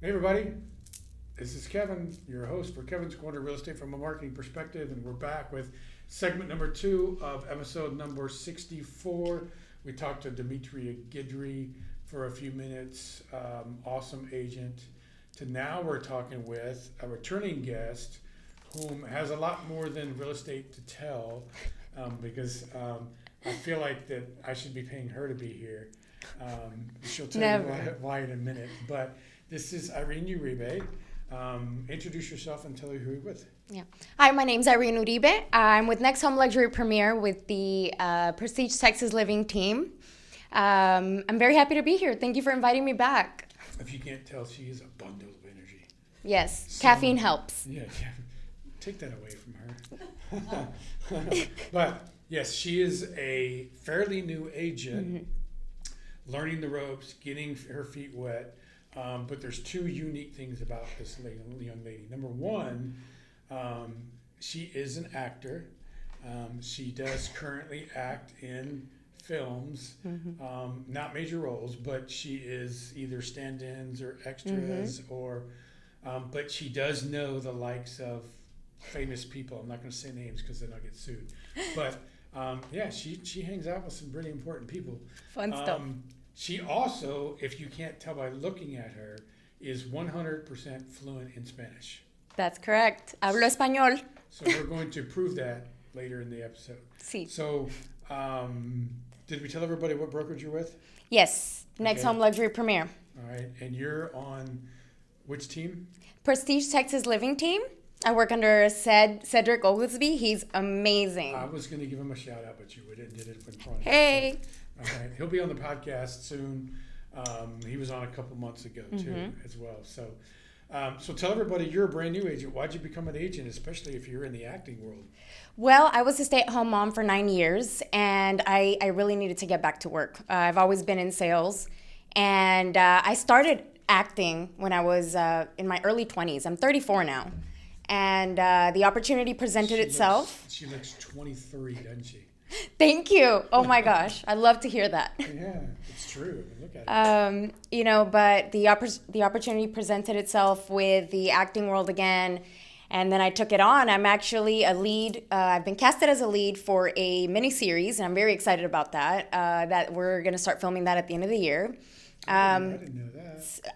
Hey everybody, this is Kevin, your host for Kevin's Corner Real Estate from a Marketing Perspective, and we're back with segment number 2 of episode number 64. We talked to Dimitri Gidry for a few minutes, awesome agent, to now we're talking with a returning guest whom has a lot more than real estate to tell, because I feel like that I should be paying her to be here. She'll tell you why in a minute, but this is Irene Uribe. Introduce yourself and tell her who you're with. Yeah. Hi, my name's Irene Uribe. I'm with Next Home Luxury Premier with the Prestige Texas Living team. I'm very happy to be here. Thank you for inviting me back. If you can't tell, she is a bundle of energy. Yes, caffeine helps. Yeah, take that away from her. But yes, she is a fairly new agent, learning the ropes, getting her feet wet. But there's two unique things about this young lady. Number one, she is an actor. She does currently act in films, not major roles, but she is either stand-ins or extras, or but she does know the likes of famous people. I'm not going to say names because then I'll get sued. But yeah, she hangs out with some pretty important people. Fun stuff. She also, if you can't tell by looking at her, is 100% fluent in Spanish. That's correct. Hablo español. So we're going to prove that later in the episode. Sí. So did we tell everybody what brokerage you're with? Yes. Next Home Luxury Premier. All right. And you're on which team? Prestige Texas Living team. I work under Cedric Oglesby. He's amazing. I was going to give him a shout out, but you did it when Korner. Hey. All right. He'll be on the podcast soon. He was on a couple months ago too, as well. So, so tell everybody you're a brand new agent. Why'd you become an agent, especially if you're in the acting world? Well, I was a stay-at-home mom for 9 years, and I really needed to get back to work. I've always been in sales, and I started acting when I was in my early 20s. I'm 34 now, and the opportunity presented itself. She looks 23, doesn't she? Thank you. Oh my gosh, I'd love to hear that. Yeah, it's true. Look at it. But the opportunity presented itself with the acting world again, and then I took it on. I'm actually a lead. I've been casted as a lead for a miniseries, and I'm very excited about that. That we're going to start filming that at the end of the year. I didn't know that.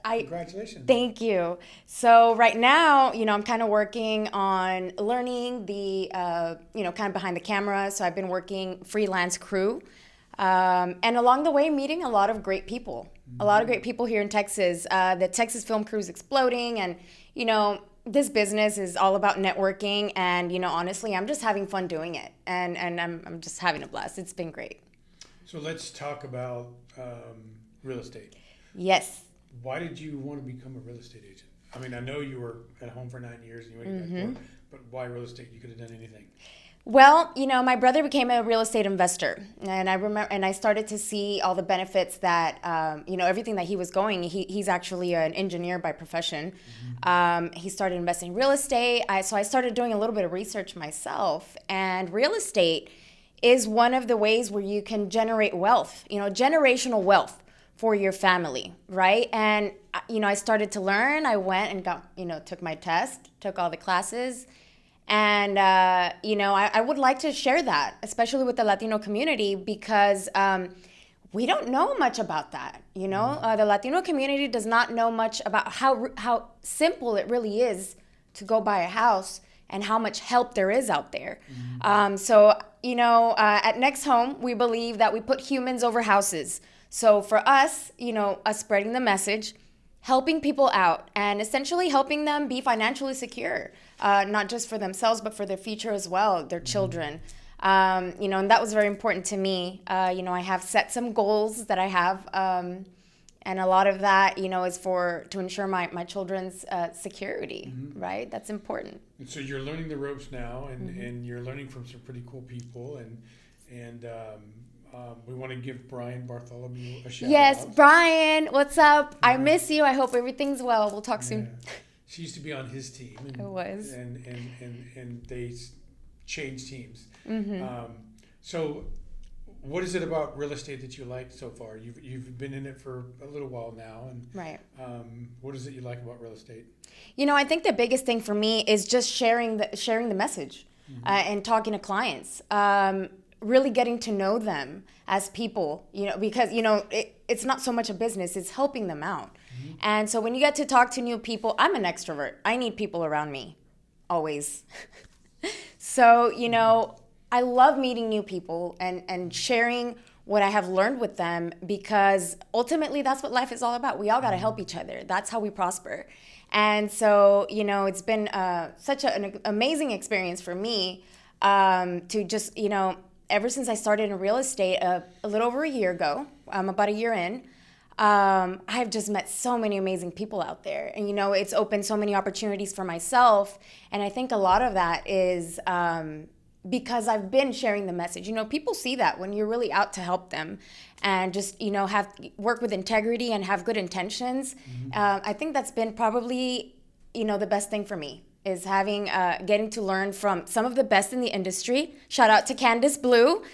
Congratulations. Thank you. So right now, I'm kind of working on learning the, kind of behind the camera. So I've been working freelance crew. And along the way, meeting a lot of great people. A lot of great people here in Texas. The Texas film crew is exploding. And, this business is all about networking. And, honestly, I'm just having fun doing it. And I'm just having a blast. It's been great. So let's talk about real estate. Yes. Why did you want to become a real estate agent? I mean, I know you were at home for 9 years and you went back to work, but why real estate? You could have done anything. Well, my brother became a real estate investor, and I started to see all the benefits that, everything that he was going. He's actually an engineer by profession. He started investing in real estate. So I started doing a little bit of research myself, and real estate is one of the ways where you can generate wealth, generational wealth for your family, right? And, I started to learn. I went and got, took my test, took all the classes. And, I would like to share that, especially with the Latino community, because we don't know much about that, The Latino community does not know much about how simple it really is to go buy a house and how much help there is out there. At Next Home, we believe that we put humans over houses. So for us, us spreading the message, helping people out, and essentially helping them be financially secure, not just for themselves, but for their future as well, their children. And that was very important to me. I have set some goals that I have, and a lot of that, is to ensure my children's security, right? That's important. And so you're learning the ropes now, and you're learning from some pretty cool people, and we want to give Brian Bartholomew a shout out. Yes, Brian, what's up? I miss you. I hope everything's well. We'll talk soon. She used to be on his team. I was. And they changed teams. So what is it about real estate that you like so far? You've been in it for a little while now, and Right. what is it you like about real estate? I think the biggest thing for me is just sharing the message, and talking to clients. Really getting to know them as people, because it's not so much a business; it's helping them out. And so when you get to talk to new people, I'm an extrovert. I need people around me, always. So I love meeting new people and sharing what I have learned with them, because ultimately that's what life is all about. We all got to help each other. That's how we prosper. And so, it's been such an amazing experience for me, to just, ever since I started in real estate a little over a year ago, about a year in, I've just met so many amazing people out there. And, it's opened so many opportunities for myself. And I think a lot of that is because I've been sharing the message. People see that when you're really out to help them and just, have work with integrity and have good intentions. I think that's been probably, the best thing for me is getting to learn from some of the best in the industry. Shout out to Candace Blue.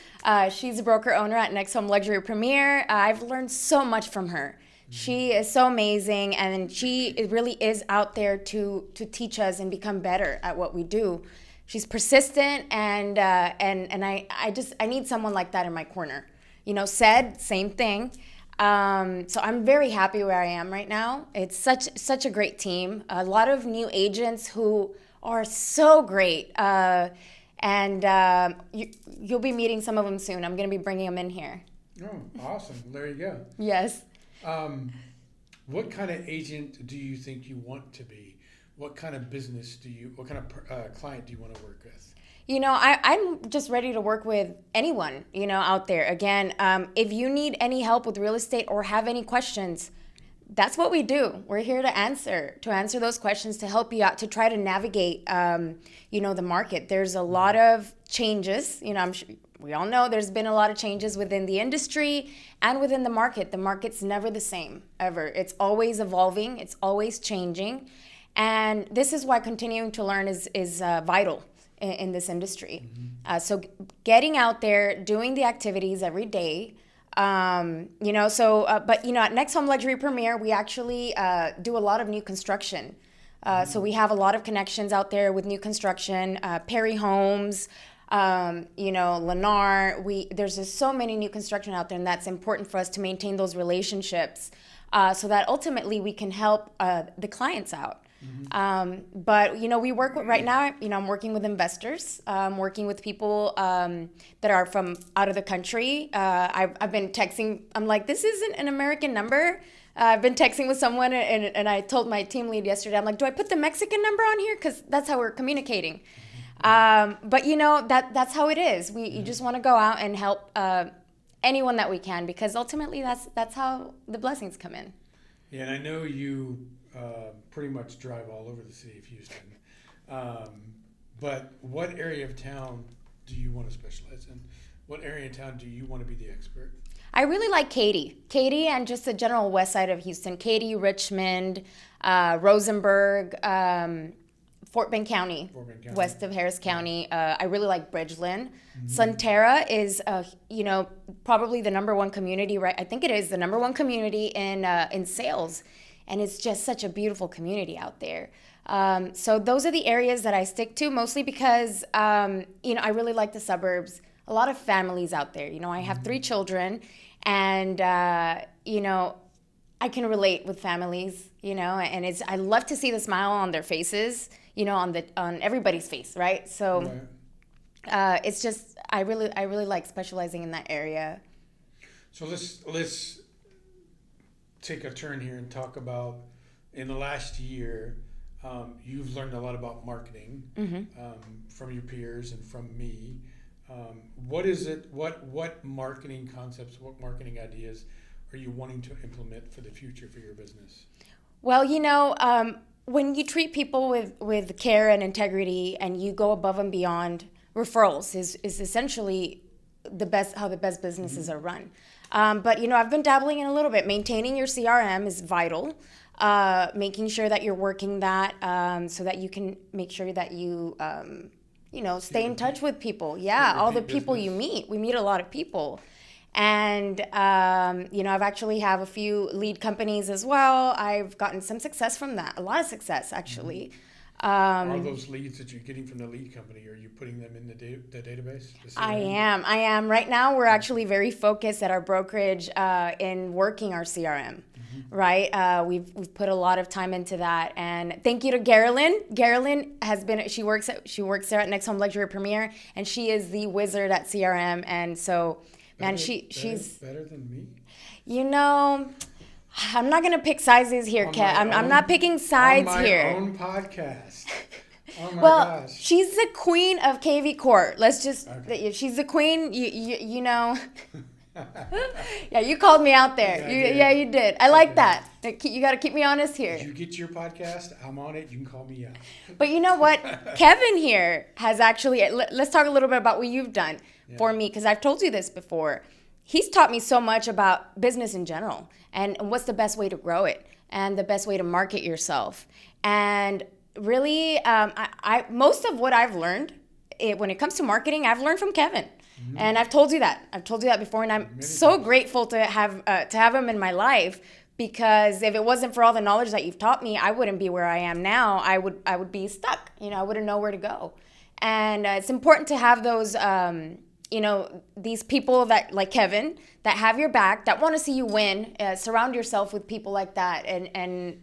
She's a broker owner at Next Home Luxury Premier. I've learned so much from her. She is so amazing, and she really is out there to teach us and become better at what we do. She's persistent, and I need someone like that in my corner. Same thing. So I'm very happy where I am right now. It's such a great team. A lot of new agents who are so great, and you'll be meeting some of them soon. I'm going to be bringing them in here. Oh, awesome! There you go. Yes. What kind of agent do you think you want to be? What kind of what kind of client do you want to work with? I'm just ready to work with anyone, out there. Again, if you need any help with real estate or have any questions, that's what we do. We're here to answer those questions, to help you out, to try to navigate, the market. There's a lot of changes. I'm sure we all know there's been a lot of changes within the industry and within the market. The market's never the same, ever. It's always evolving. It's always changing. And this is why continuing to learn is vital in this industry. So getting out there, doing the activities every day, but at Next Home Luxury Premier, we actually do a lot of new construction. So we have a lot of connections out there with new construction, Perry Homes, Lennar. There's just so many new construction out there, and that's important for us to maintain those relationships, so that ultimately we can help the clients out. But we work with, right now, I'm working with investors, working with people that are from out of the country. I've been texting. I'm like, this isn't an American number. I've been texting with someone, and I told my team lead yesterday, I'm like, do I put the Mexican number on here? Because that's how we're communicating. But that's how it is. You just want to go out and help anyone that we can, because ultimately that's how the blessings come in. Yeah, and I know you pretty much drive all over the city of Houston. But what area of town do you want to specialize in? What area of town do you want to be the expert? I really like Katy, and just the general west side of Houston. Katy, Richmond, Rosenberg, Fort Bend County, west of Harris County. I really like Bridgeland. Sunterra is, probably the number one community, right? I think it is the number one community in sales. And it's just such a beautiful community out there. So those are the areas that I stick to, mostly because, I really like the suburbs. A lot of families out there. I have 3 children, and, I can relate with families, and I love to see the smile on their faces, on everybody's face, right? So it's just, I really like specializing in that area. So let's take a turn here and talk about, in the last year, you've learned a lot about marketing from your peers and from me. What is it? What marketing concepts? What marketing ideas are you wanting to implement for the future for your business? Well, when you treat people with care and integrity, and you go above and beyond, referrals is essentially how the best businesses are run. But I've been dabbling in a little bit. Maintaining your CRM is vital. Making sure that you're working that, so that you can make sure that you stay in touch with people. Yeah, all the people you meet. We meet a lot of people. And, I've actually have a few lead companies as well. I've gotten some success from that, a lot of success, actually. Are those leads that you're getting from the lead company, are you putting them in the database? The I CRM? am. Right now, we're actually very focused at our brokerage in working our CRM, right? We've put a lot of time into that, and thank you to Carolyn. Carolyn she works there at Next Home Luxury Premier, and she is the wizard at CRM. And so, man, she's better than me. I'm not gonna pick sizes here, Kat. I'm not picking sides here. On my own podcast. Oh my Well, gosh. she's the queen of KV Court. She's the queen. You know. Yeah, you called me out there. Yeah, you did. I like that. You got to keep me honest here. You get your podcast, I'm on it. You can call me out. But you know what? Kevin here has actually. Let's talk a little bit about what you've done for me, because I've told you this before. He's taught me so much about business in general and what's the best way to grow it and the best way to market yourself. And really, I most of what I've learned when it comes to marketing, I've learned from Kevin. And I've told you that. I've told you that before, and I'm so grateful to have him in my life, because if it wasn't for all the knowledge that you've taught me, I wouldn't be where I am now. I would be stuck. I wouldn't know where to go. And it's important to have those these people that like Kevin that have your back, that want to see you win. Surround yourself with people like that, and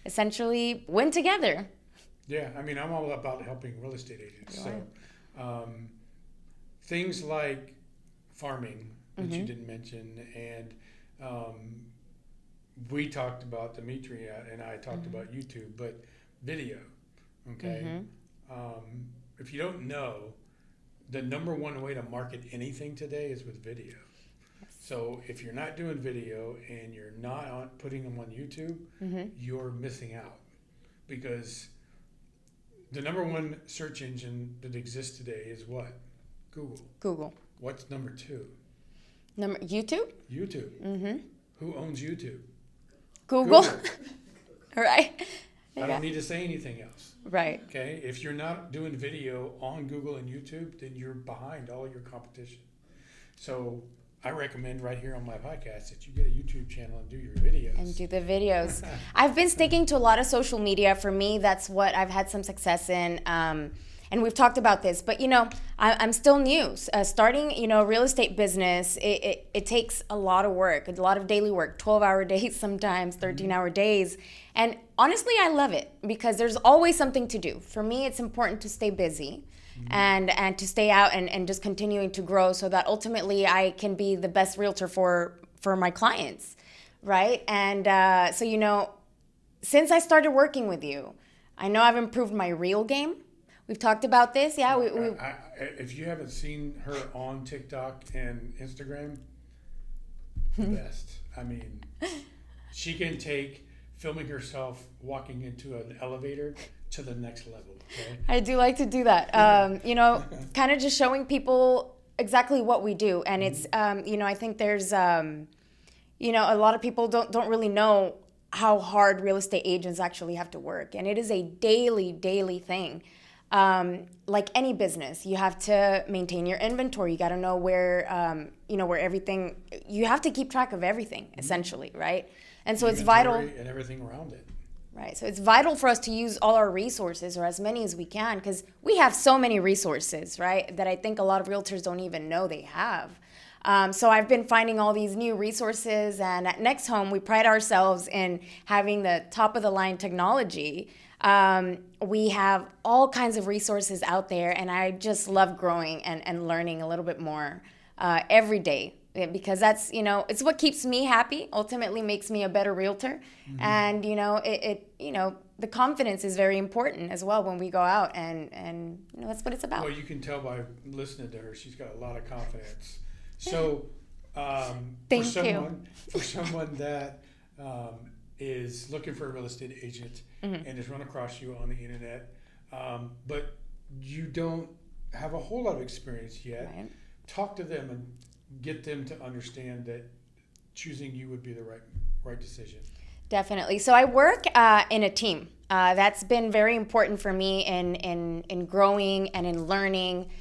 essentially win together. Yeah, I mean, I'm all about helping real estate agents. Things like farming that you didn't mention, and we talked about Demetria, and I talked about YouTube, but video. Okay, if you don't know, the number one way to market anything today is with video. So if you're not doing video and you're not putting them on YouTube, you're missing out, because the number one search engine that exists today is what? Google. What's number two? YouTube? YouTube. Who owns YouTube? Google. Right. I don't need to say anything else. Right. Okay. If you're not doing video on Google and YouTube, then you're behind all your competition. So I recommend right here on my podcast that you get a YouTube channel and do your videos. And do the videos. I've been sticking to a lot of social media. For me, that's what I've had some success in. And we've talked about this, but I'm still new. Starting, a real estate business, it takes a lot of work, a lot of daily work, 12-hour days sometimes, 13-hour days. And honestly, I love it, because there's always something to do. For me, it's important to stay busy and to stay out and just continuing to grow, so that ultimately I can be the best realtor for my clients, right? And since I started working with you, I know I've improved my reel game. We've talked about this, yeah. If you haven't seen her on TikTok and Instagram, the best. I mean, she can take filming herself walking into an elevator to the next level. Okay? I do like to do that. Kind of just showing people exactly what we do, and it's I think there's a lot of people don't really know how hard real estate agents actually have to work, and it is a daily thing. Like any business, you have to maintain your inventory. You got to know where everything. You have to keep track of everything, essentially, right? And so it's vital. And everything around it. Right. So it's vital for us to use all our resources, or as many as we can, because we have so many resources, right? That I think a lot of realtors don't even know they have. So I've been finding all these new resources, and at Next Home, we pride ourselves in having the top of the line technology. We have all kinds of resources out there, and I just love growing and learning a little bit more every day, because that's, it's what keeps me happy, ultimately makes me a better realtor. And, the confidence is very important as well when we go out, and that's what it's about. Well, you can tell by listening to her, she's got a lot of confidence. So for someone that is looking for a real estate agent and has run across you on the internet, but you don't have a whole lot of experience yet, talk to them and get them to understand that choosing you would be the right decision. Definitely. So I work in a team. That's been very important for me in growing and in learning.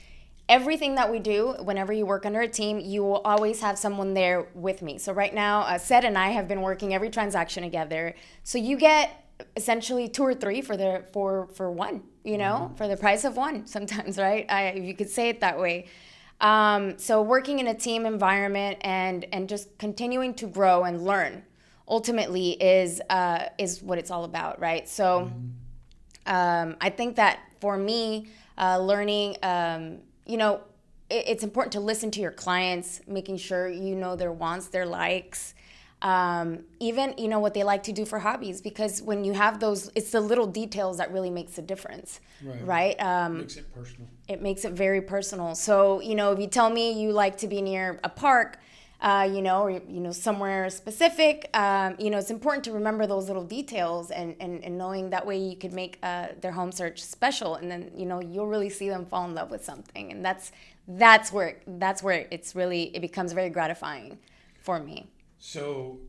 everything that we do, whenever you work under a team, you will always have someone there with me. So right now, Seth and I have been working every transaction together. So you get essentially 2 or 3 for one, you know, for the price of one sometimes, right? You could say it that way. So working in a team environment and just continuing to grow and learn ultimately is what it's all about, right? So I think that for me, learning, you know, it's important to listen to your clients, making sure you know their wants, their likes, even, you know, what they like to do for hobbies, because when you have those, it's the little details that really makes a difference, right? Makes it personal. It makes it very personal. So, you know, if you tell me you like to be near a park, you know, or, you know, somewhere specific, you know, it's important to remember those little details and knowing that way you could make their home search special. And then, you know, you'll really see them fall in love with something. And that's where it becomes very gratifying for me. So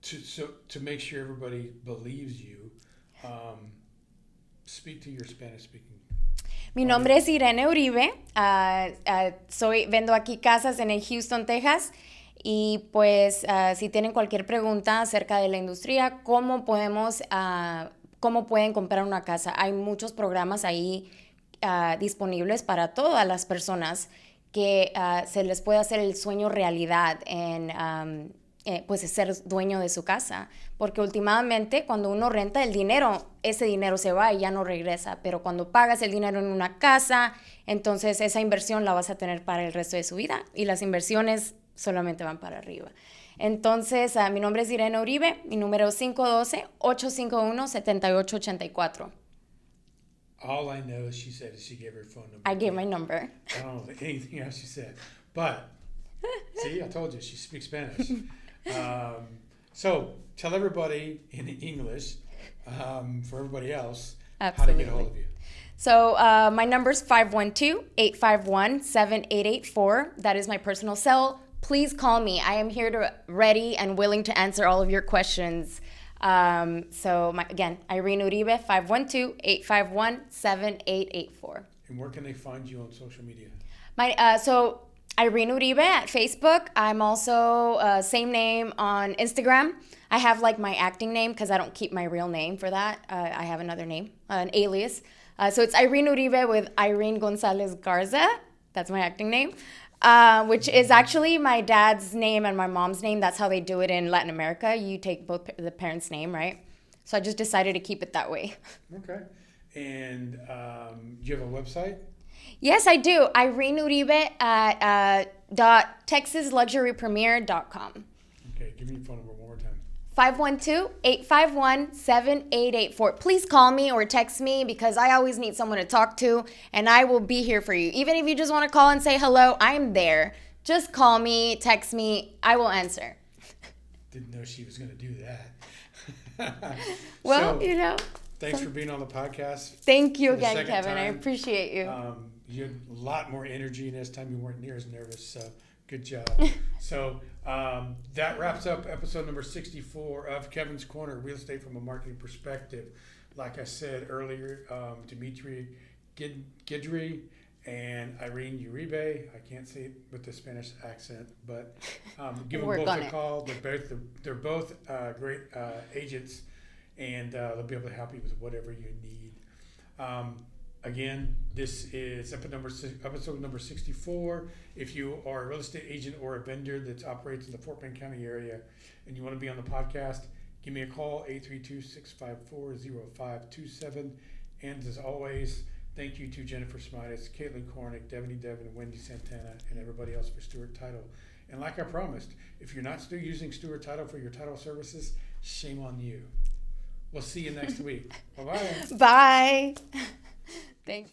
to make sure everybody believes you, speak to your Spanish speaking. Mi nombre es Irene Uribe, vendo aquí casas en el Houston, Texas, y pues si tienen cualquier pregunta acerca de la industria, cómo pueden comprar una casa. Hay muchos programas ahí disponibles para todas las personas que se les puede hacer el sueño realidad en pues ser dueño de su casa, porque últimamente cuando uno renta ese dinero se va y ya no regresa, pero cuando pagas el dinero en una casa, entonces esa inversión la vas a tener para el resto de su vida y las inversiones solamente van para arriba. Entonces, mi nombre es Irene Uribe, mi número es 512-851-7884. All I know is she said she gave her phone number. I gave my number. I don't know anything else she said, but see, I told you she speaks Spanish. So tell everybody in English, for everybody else, Absolutely. How to get a hold of you. So my number is 512-851-7884. That is my personal cell. Please call me. I am here ready and willing to answer all of your questions. Again, Irene Uribe, 512-851-7884. And where can they find you on social media? Irene Uribe at Facebook. I'm also same name on Instagram. I have like my acting name because I don't keep my real name for that. I have another name, an alias. So it's Irene Uribe with Irene Gonzalez Garza. That's my acting name, which is actually my dad's name and my mom's name. That's how they do it in Latin America. You take both the parents' name, right? So I just decided to keep it that way. Okay. And do you have a website? Yes, I do. Irene Uribe at .texasluxurypremier.com. Okay, give me your phone number one more time. 512-851-7884. Please call me or text me because I always need someone to talk to, and I will be here for you. Even if you just want to call and say hello, I'm there. Just call me, text me, I will answer. Didn't know she was going to do that. Well, you know. Thanks for being on the podcast. Thank you again, Kevin. I appreciate you. You had a lot more energy, and this time you weren't near as nervous, so good job. So that wraps up episode number 64 of Kevin's Corner, Real Estate from a Marketing Perspective. Like I said earlier, Dimitri Guidry and Irene Uribe. I can't say it with the Spanish accent, but give them both a call. They're both great agents, and they'll be able to help you with whatever you need. Again, this is episode number 64. If you are a real estate agent or a vendor that operates in the Fort Bend County area and you want to be on the podcast, give me a call, 832-654-0527. And as always, thank you to Jennifer Smitis, Caitlin Kornick, Devin, Wendy Santana, and everybody else for Stewart Title. And like I promised, if you're not still using Stewart Title for your title services, shame on you. We'll see you next week. Bye-bye. Bye. Thanks.